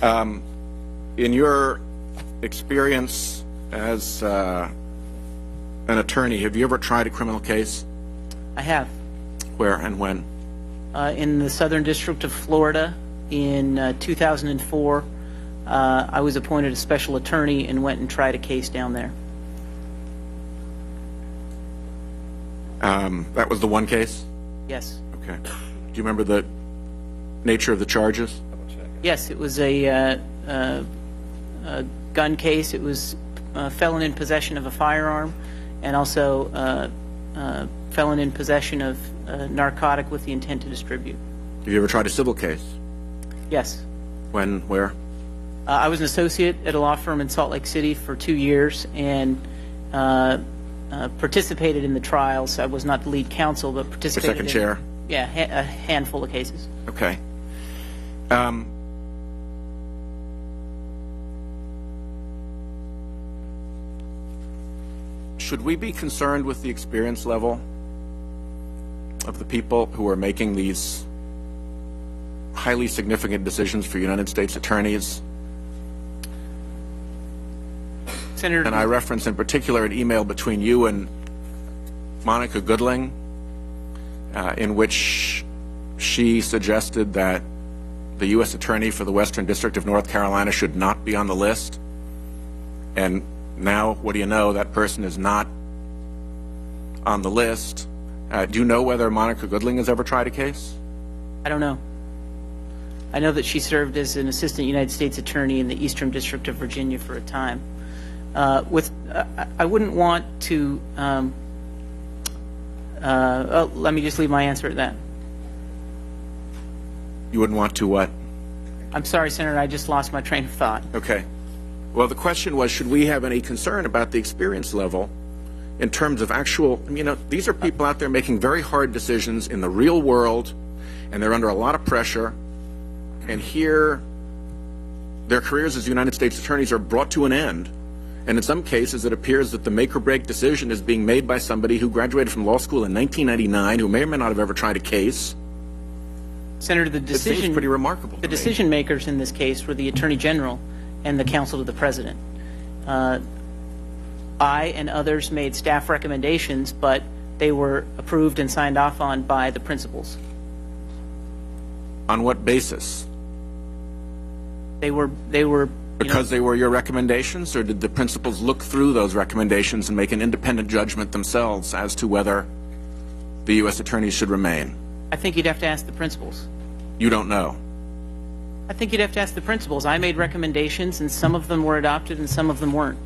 In your experience as an attorney, have you ever tried a criminal case? I have. Where and when? In the Southern District of Florida in 2004. I was appointed a special attorney and went and tried a case down there. That was the one case? Yes. Okay. Do you remember the nature of the charges? Yes, it was a gun case. It was felon in possession of a firearm and also felon in possession of narcotic with the intent to distribute. Have you ever tried a civil case? Yes. When? Where? I was an associate at a law firm in Salt Lake City for 2 years and participated in the trials. I was not the lead counsel, but participated. Second chair? Yeah, a handful of cases. Okay. Should we be concerned with the experience level of the people who are making these highly significant decisions for United States attorneys? Senator, and I reference in particular an email between you and Monica Goodling in which she suggested that the U.S. Attorney for the Western District of North Carolina should not be on the list. And now, what do you know? That person is not on the list. Do you know whether Monica Goodling has ever tried a case? I don't know. I know that she served as an assistant United States attorney in the Eastern District of Virginia for a time. I wouldn't want to, let me just leave my answer at that. You wouldn't want to what? I'm sorry, Senator, I just lost my train of thought. Okay. Well, the question was, should we have any concern about the experience level in terms of actual, these are people out there making very hard decisions in the real world, and they're under a lot of pressure, and here their careers as United States attorneys are brought to an end. And in some cases, it appears that the make-or-break decision is being made by somebody who graduated from law school in 1999, who may or may not have ever tried a case. Senator, the decision, it seems pretty remarkable. The decision makers in this case were the Attorney General and the Counsel to the President. I and others made staff recommendations, but they were approved and signed off on by the principals. On what basis? They were because they were your recommendations, or did the principals look through those recommendations and make an independent judgment themselves as to whether the U.S. attorneys should remain? I think you'd have to ask the principals. You don't know? I think you'd have to ask the principals. I made recommendations, and some of them were adopted and some of them weren't.